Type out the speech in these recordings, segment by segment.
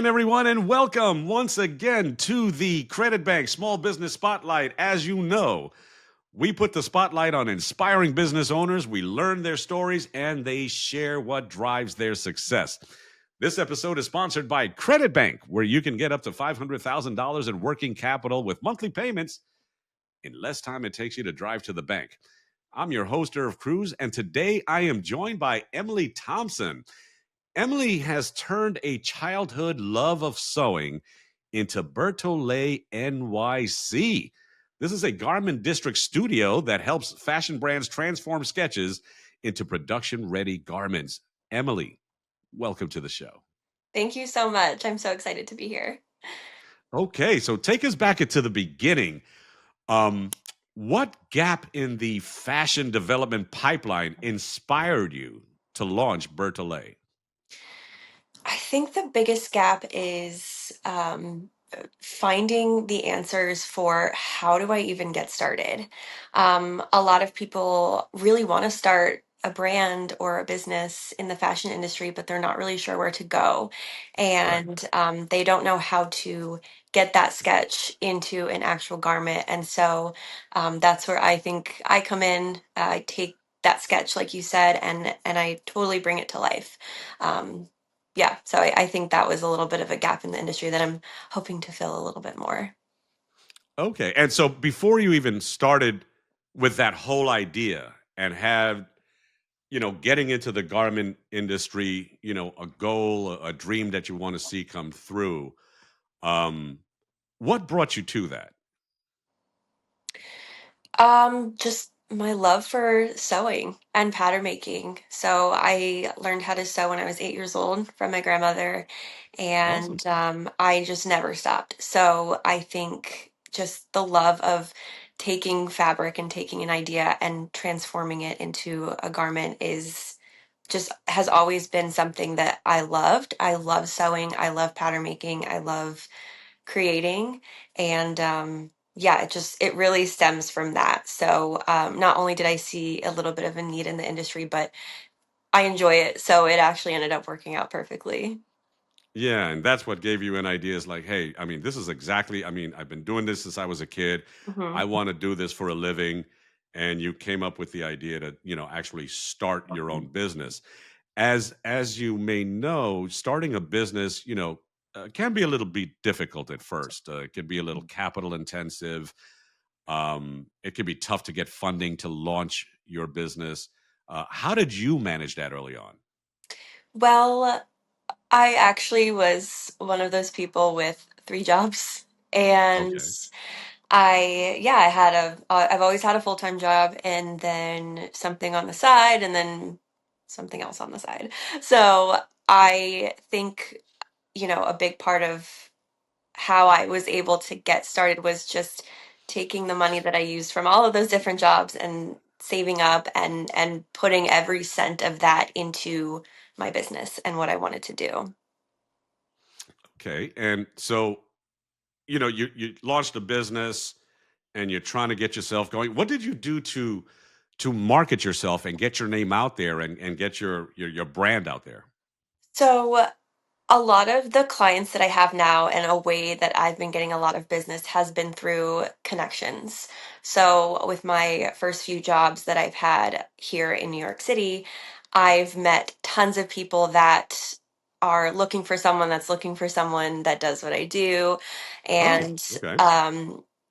again, everyone, and welcome once again to the Credit Bank Small Business Spotlight. As you know, we put the spotlight on inspiring business owners. We learn their stories and they share what drives their success. This episode is sponsored by Credit Bank, where you can get up to $500,000 in working capital with monthly payments in less time it takes you to drive to the bank. I'm your host, Irv Cruz, and today I am joined by Emily Thompson. Emily has turned a childhood love of sewing into Bertolet NYC. This is a garment district studio that helps fashion brands transform sketches into production-ready garments. Emily, welcome to the show. Thank you so much. I'm so excited to be here. Okay, so take us back into the beginning. What gap in the fashion development pipeline inspired you to launch Bertolet? I think the biggest gap is finding the answers for how do I even get started. A lot of people really want to start a brand or a business in the fashion industry, but they're not really sure where to go. Right. And they don't know how to get that sketch into an actual garment. And so that's where I think I come in. I take that sketch, like you said, and I totally bring it to life. Um, yeah, so I think that was a little bit of a gap in the industry that I'm hoping to fill a little bit more. Okay. And so before you even started with that whole idea and have, getting into the garment industry, a goal, a dream that you want to see come through, um, what brought you to that? Just my love for sewing and pattern making. So I learned how to sew when I was 8 years old from my grandmother, Awesome. and I just never stopped. So I think just the love of taking fabric and taking an idea and transforming it into a garment is just has always been something that I loved. I love sewing. I love pattern making. I love creating, and yeah, it really stems from that. So not only did I see a little bit of a need in the industry, but I enjoy it, so it actually ended up working out perfectly. Yeah. And that's what gave you an idea is like, hey, this is exactly, I've been doing this since I was a kid. I Hmm. want to do this for a living. And you came up with the idea to, actually start your own business. As you may know, starting a business, can be a little bit difficult at first. It can be a little capital intensive. It can be tough to get funding to launch your business. How did you manage that early on? Well, I actually was one of those people with three jobs, and Okay. I had I've always had a full-time job and then something on the side and then something else on the side. So I think, a big part of how I was able to get started was just taking the money that I used from all of those different jobs and saving up and putting every cent of that into my business and what I wanted to do. Okay. And so, you launched a business and you're trying to get yourself going. What did you do to market yourself and get your name out there and get your brand out there? So a lot of the clients that I have now and a way that I've been getting a lot of business has been through connections. So with my first few jobs that I've had here in New York City, I've met tons of people that are looking for someone that's looking for someone that does what I do, Oh, and okay.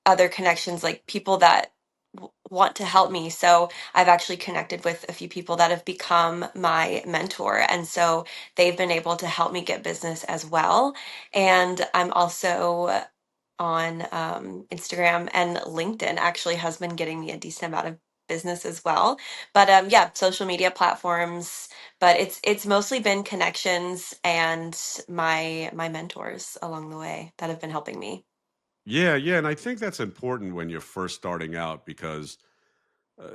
other connections like people that want to help me. So I've actually connected with a few people that have become my mentor. And so they've been able to help me get business as well. And I'm also on Instagram, and LinkedIn actually has been getting me a decent amount of business as well. But yeah, social media platforms, but it's mostly been connections and my mentors along the way that have been helping me. Yeah, yeah, and I think that's important when you're first starting out because uh,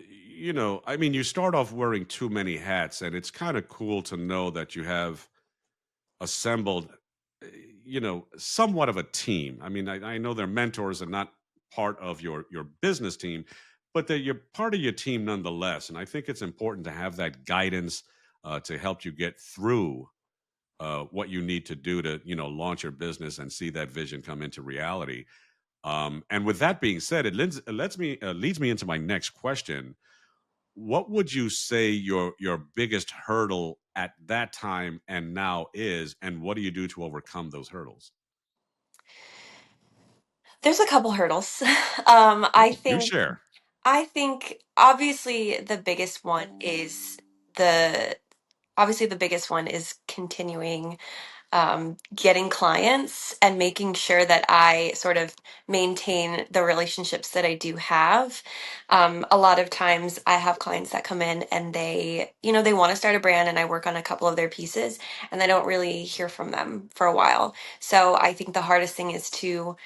you start off wearing too many hats, and it's kind of cool to know that you have assembled, uh, somewhat of a team. I know they're mentors and not part of your business team, but you're part of your team nonetheless. And I think it's important to have that guidance to help you get through what you need to do to, launch your business and see that vision come into reality. And with that being said, leads me into my next question. What would you say your biggest hurdle at that time and now is, and what do you do to overcome those hurdles? There's a couple hurdles. Do share. I think obviously the the biggest one is continuing getting clients and making sure that I sort of maintain the relationships that I do have. A lot of times I have clients that come in and they want to start a brand, and I work on a couple of their pieces, and I don't really hear from them for a while. So I think the hardest thing is to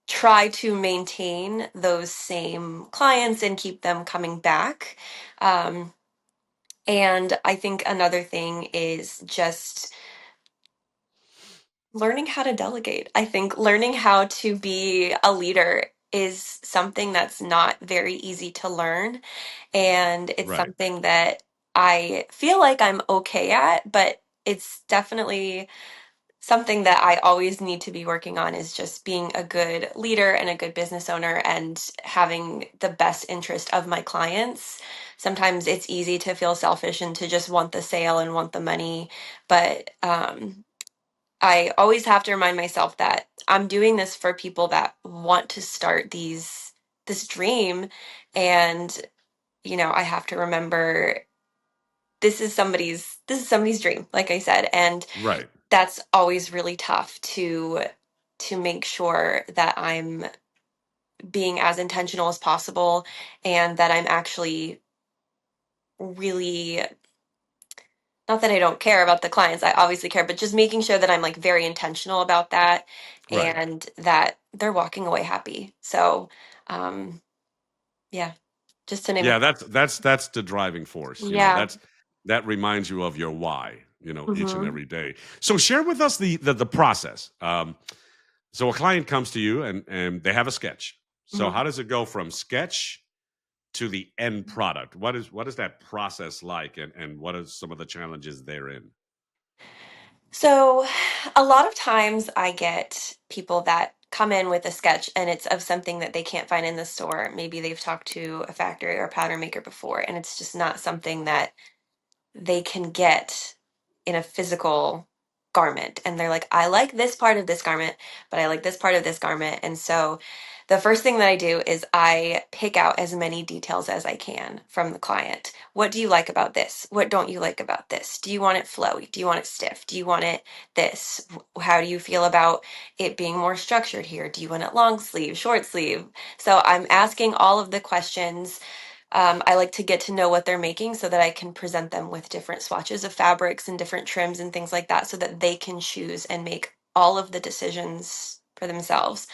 try to maintain those same clients and keep them coming back. Um, and I think another thing is just learning how to delegate. I think learning how to be a leader is something that's not very easy to learn. And it's Right. something that I feel like I'm okay at, but it's definitely something that I always need to be working on, is just being a good leader and a good business owner and having the best interest of my clients. Sometimes it's easy to feel selfish and to just want the sale and want the money, but I always have to remind myself that I'm doing this for people that want to start this dream. And I have to remember this is somebody's dream, like I said, and Right. that's always really tough to make sure that I'm being as intentional as possible, and that I'm actually really, not that I don't care about the clients, I obviously care, but just making sure that I'm like very intentional about that, Right. and that they're walking away happy. So, um, yeah, just to name a Yeah, couple. that's the driving force. Yeah. That reminds you of your why, each and Hmm. every day. So share with us the process. So a client comes to you and they have a sketch. So Hmm. how does it go from sketch to the end product? What is that process like, and what are some of the challenges therein? So, a lot of times I get people that come in with a sketch and it's of something that they can't find in the store. Maybe they've talked to a factory or a pattern maker before, and it's just not something that they can get in a physical garment. And they're like, I like this part of this garment, but I like this part of this garment. And so the first thing that I do is I pick out as many details as I can from the client. What do you like about this? What don't you like about this? Do you want it flowy? Do you want it stiff? Do you want it this? How do you feel about it being more structured here? Do you want it long sleeve, short sleeve? So I'm asking all of the questions. I like to get to know what they're making so that I can present them with different swatches of fabrics and different trims and things like that, so that they can choose and make all of the decisions for themselves.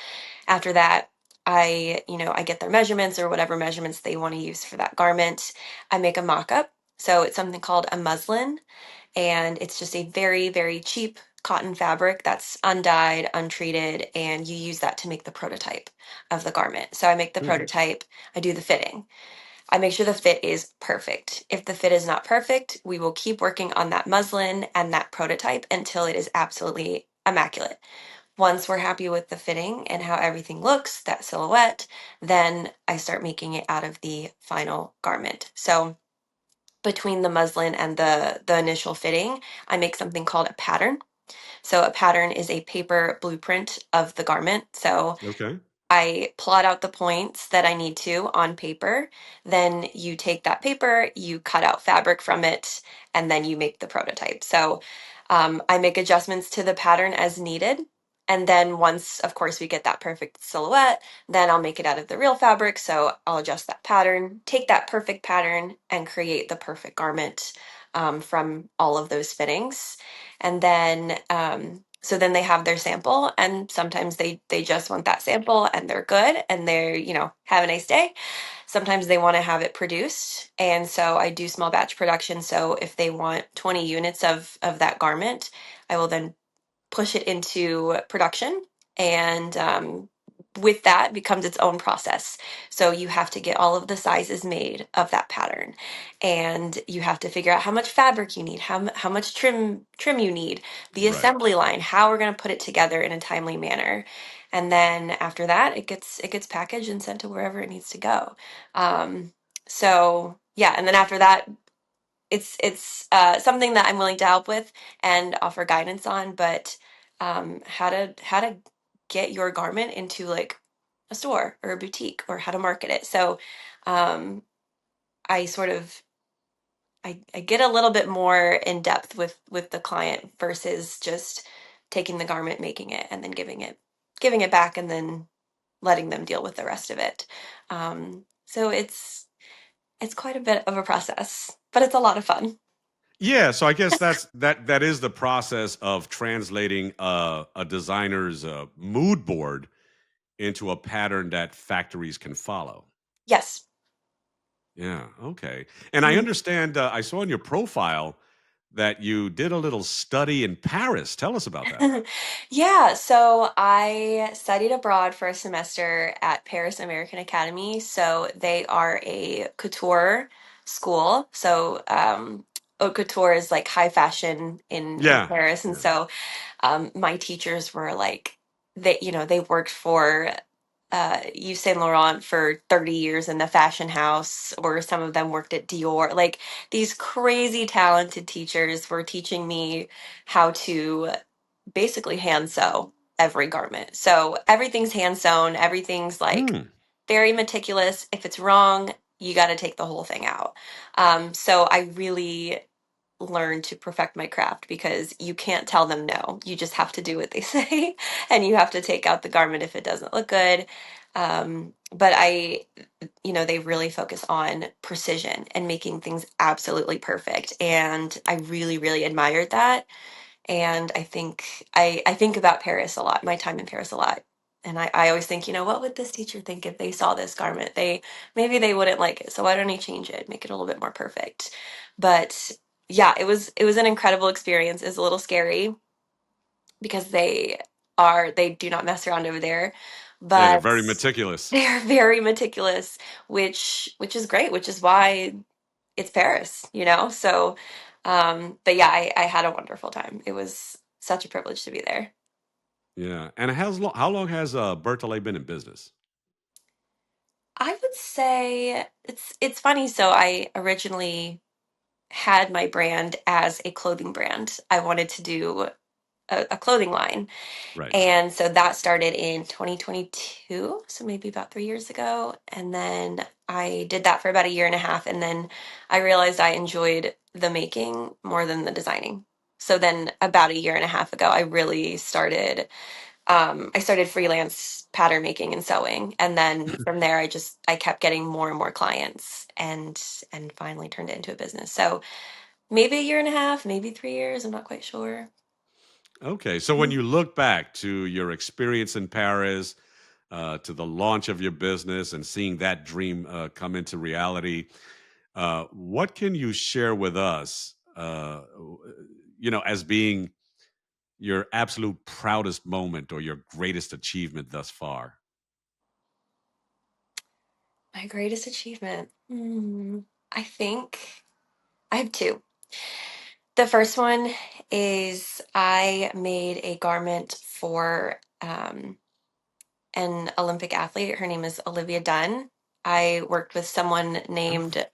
After that, I get their measurements or whatever measurements they want to use for that garment. I make a mock-up. So it's something called a muslin, and it's just a very, very cheap cotton fabric that's undyed, untreated, and you use that to make the prototype of the garment. So I make the Hmm. prototype, I do the fitting. I make sure the fit is perfect. If the fit is not perfect, we will keep working on that muslin and that prototype until it is absolutely immaculate. Once we're happy with the fitting and how everything looks, that silhouette, then I start making it out of the final garment. So between the muslin and the initial fitting, I make something called a pattern. So a pattern is a paper blueprint of the garment. So Okay. I plot out the points that I need to on paper. Then you take that paper, you cut out fabric from it, and then you make the prototype. So I make adjustments to the pattern as needed. And then once, of course, we get that perfect silhouette, then I'll make it out of the real fabric. So I'll adjust that pattern, take that perfect pattern, and create the perfect garment from all of those fittings. And then so then they have their sample, and sometimes they just want that sample and they're good, and they're, have a nice day. Sometimes they want to have it produced, and so I do small batch production. So if they want 20 units of that garment, I will then push it into production, and with that becomes its own process. So you have to get all of the sizes made of that pattern, and you have to figure out how much fabric you need, how much trim you need, the Right. assembly line, how we're going to put it together in a timely manner. And then after that, it gets packaged and sent to wherever it needs to go. So yeah, and then after that, it's something that I'm willing to help with and offer guidance on, but how to get your garment into like a store or a boutique, or how to market it. So um, I sort of I get a little bit more in depth with the client versus just taking the garment, making it, and then giving it back, and then letting them deal with the rest of it. So it's quite a bit of a process, but it's a lot of fun. Yeah, so I guess that is the process of translating a designer's mood board into a pattern that factories can follow. Yes. Yeah, okay. And I understand, I saw in your profile that you did a little study in Paris. Tell us about that. Yeah, so I studied abroad for a semester at Paris American Academy. So they are a couture school. So haute couture is like high fashion in Yeah, Paris. And yeah. so my teachers were like, they worked for Yves Saint Laurent for 30 years in the fashion house, or some of them worked at Dior. Like, these crazy talented teachers were teaching me how to basically hand sew every garment. So everything's hand sewn, everything's like Hmm. very meticulous. If it's wrong, you got to take the whole thing out. So I really learned to perfect my craft, because you can't tell them no. You just have to do what they say, and you have to take out the garment if it doesn't look good. But they really focus on precision and making things absolutely perfect. And I really, really admired that. And I think about Paris a lot, my time in Paris a lot. And I always think, what would this teacher think if they saw this garment? Maybe they wouldn't like it. So why don't I change it, make it a little bit more perfect? But yeah, it was an incredible experience. It's a little scary because they do not mess around over there. Yeah, they're But very meticulous. they're very meticulous, which is great, which is why it's Paris. So, but yeah, I had a wonderful time. It was such a privilege to be there. Yeah. And how long has Bertolet been in business? I would say it's funny. So I originally had my brand as a clothing brand. I wanted to do a clothing line. Right. And so that started in 2022, so maybe about 3 years ago. And then I did that for about a year and a half. And then I realized I enjoyed the making more than the designing. So then about a year and a half ago, I started freelance pattern making and sewing. And then from there, I kept getting more and more clients, and finally turned it into a business. So maybe a year and a half, maybe 3 years. I'm not quite sure. Okay. So when you look back to your experience in Paris, to the launch of your business and seeing that dream come into reality, what can you share with us, as being your absolute proudest moment or your greatest achievement thus far? My greatest achievement. I think I have two. The first one is I made a garment for an Olympic athlete. Her name is Olivia Dunn. I worked with someone I'm f- named,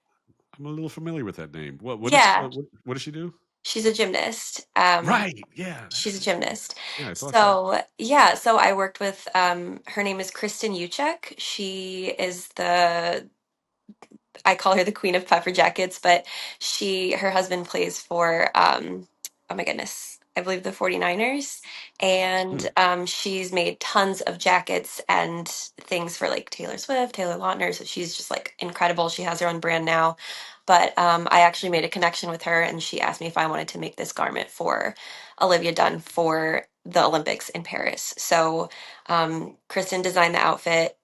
I'm a little familiar with that name. yeah, What does she do? she's a gymnast. Right. Yeah. She's a gymnast. Yeah, I thought so. So, yeah, so I worked with, her name is Kristen Uchek. She is I call her the queen of puffer jackets, but her husband plays for, oh my goodness, I believe the 49ers. Hmm. And she's made tons of jackets and things for like Taylor Swift, Taylor Lautner. So she's just like incredible. She has her own brand now. But I actually made a connection with her, and she asked me if I wanted to make this garment for Olivia Dunn for the Olympics in Paris. So Kristen designed the outfit.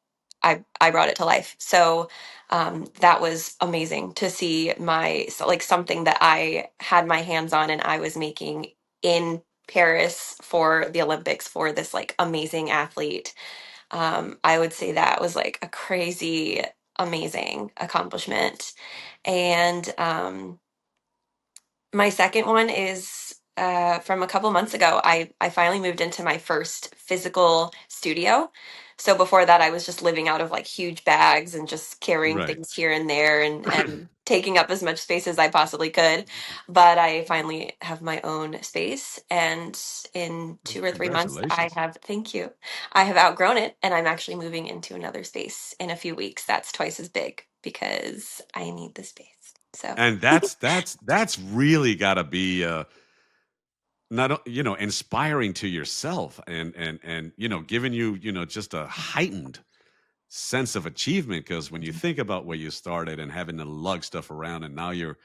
I brought it to life. So that was amazing to see like something that I had my hands on and I was making in Paris for the Olympics for this like amazing athlete. I would say that was like a crazy, amazing accomplishment. And my second one is from a couple months ago. I finally moved into my first physical studio. So before that, I was just living out of like huge bags and just carrying Right. things here and there and taking up as much space as I possibly could. But I finally have my own space. And in 2 or 3 months, Congratulations. thank you, I have outgrown it and I'm actually moving into another space in a few weeks. That's twice as big because I need the space. So. And that's really got to be not inspiring to yourself, and giving you just a heightened sense of achievement, because when you think about where you started and having to lug stuff around, and now you're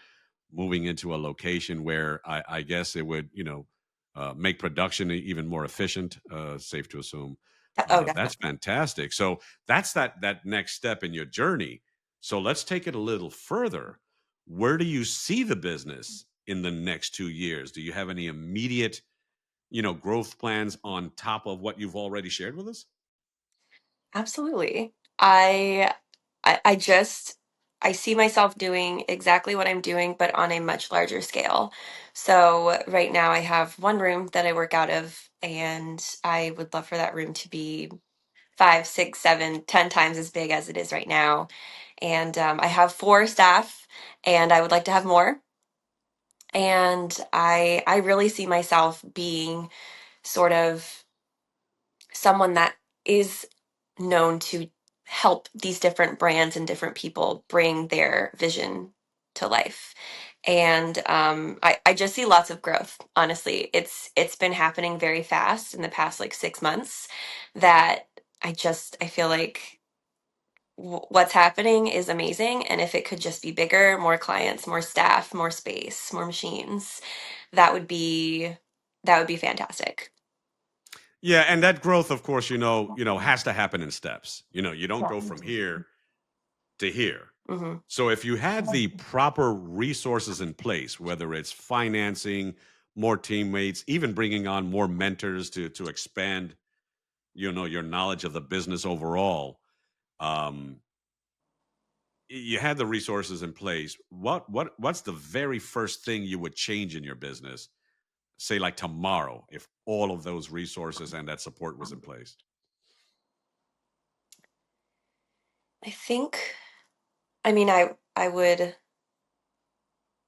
moving into a location where I guess it would make production even more efficient, safe to assume. Oh, That's definitely. fantastic. So that's that next step in your journey. So let's take it a little further. Where do you see the business in the next 2 years? Do you have any immediate growth plans on top of what you've already shared with us? Absolutely. I just I see myself doing exactly what I'm doing, but on a much larger scale. So right now I have one room that I work out of, and I would love for that room to be 5, 6, 7, 10 times as big as it is right now. And I have 4 staff, and I would like to have more. And I really see myself being sort of someone that is known to help these different brands and different people bring their vision to life. And I just see lots of growth. Honestly, it's been happening very fast in the past like 6 months. That I feel like what's happening is amazing. And if it could just be bigger, more clients, more staff, more space, more machines, that would be that would be fantastic. Yeah, and that growth, of course, has to happen in steps. You don't Yeah. go from here to here. Hmm. So if you had the proper resources in place, whether it's financing, more teammates, even bringing on more mentors to expand, your knowledge of the business overall, um, you had the resources in place. What's the very first thing you would change in your business, say like tomorrow, if all of those resources and that support was in place? I think, I mean, I would,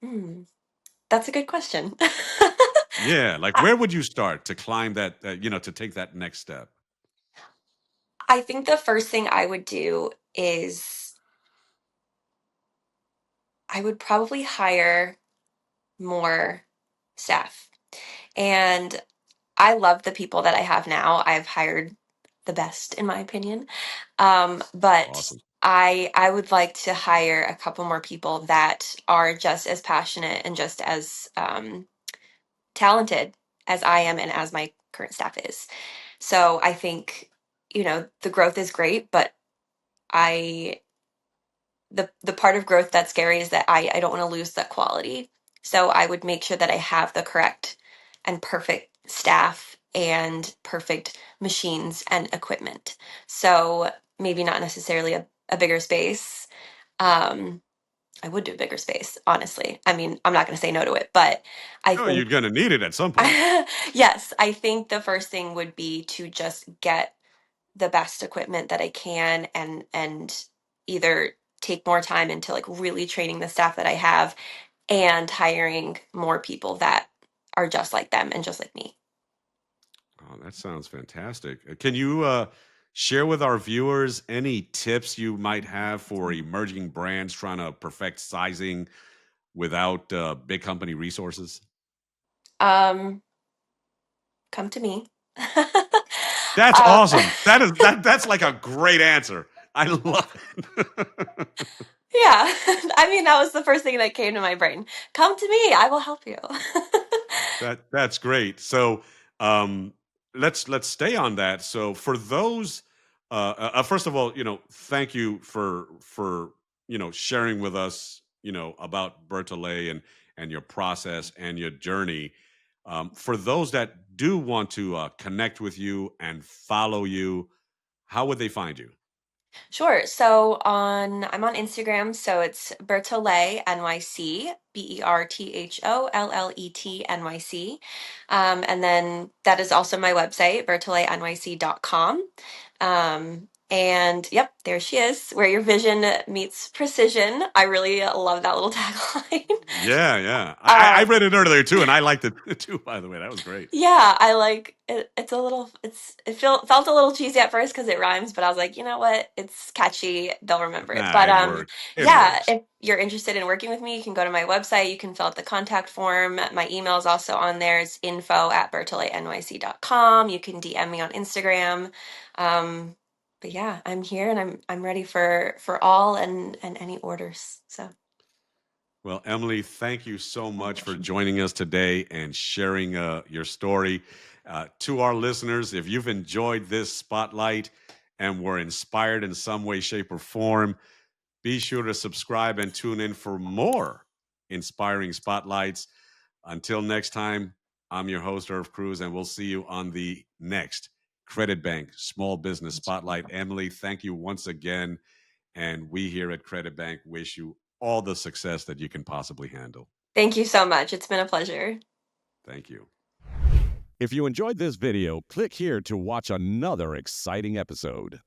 hmm, that's a good question. Yeah, like I, where would you start to climb that, to take that next step? I think the first thing I would do is I would probably hire more staff. And I love the people that I have now. I've hired the best, in my opinion. But Awesome. I would like to hire a couple more people that are just as passionate and just as talented as I am and as my current staff is. So I think, the growth is great, but I the part of growth that's scary is that I don't want to lose that quality. So I would make sure that I have the correct and perfect staff and perfect machines and equipment. So maybe not necessarily a bigger space. Um, I would do a bigger space, honestly. I mean, I'm not going to say no to it, but I Oh, think you're gonna need it at some point. yes, I think the first thing would be to just get the best equipment that I can and either take more time into like really training the staff that I have and hiring more people that are just like them and just like me. Oh, that sounds fantastic. Can you share with our viewers any tips you might have for emerging brands trying to perfect sizing without big company resources? Um, come to me. That's um, awesome. That's like a great answer. I love it. yeah, I mean that was the first thing that came to my brain. Come to me, I will help you. That's great. So um, let's stay on that. So for those, first of all, thank you for sharing with us, about Bertolet and your process and your journey. For those that do want to connect with you and follow you, how would they find you? Sure. So I'm on Instagram, so it's Bertolet NYC, BERTHOLLET NYC. And then that is also my website, bertoletnyc.com. And yep, there she is, where your vision meets precision. I really love that little tagline. Yeah, yeah. I Uh, read it earlier too, and I liked it too, by the way. That was great. Yeah, I like it. It's a little, it felt a little cheesy at first because it rhymes, but I was like, you know what? It's catchy. They'll remember it. Nah, But it works. It yeah, works. if you're interested in working with me, you can go to my website. You can fill out the contact form. My email is also on there. It's info@bertoletnyc.com. You can DM me on Instagram. Um, but yeah, I'm here and I'm ready for all and any orders. So Well, Emily, thank you so much for joining us today and sharing your story. To our listeners, if you've enjoyed this spotlight and were inspired in some way, shape, or form, be sure to subscribe and tune in for more inspiring spotlights. Until next time, I'm your host, Irv Cruz, and we'll see you on the next Credit Bank Small Business Spotlight. Emily, thank you once again. And we here at Credit Bank wish you all the success that you can possibly handle. thank you so much. It's been a pleasure. Thank you. If you enjoyed this video, click here to watch another exciting episode.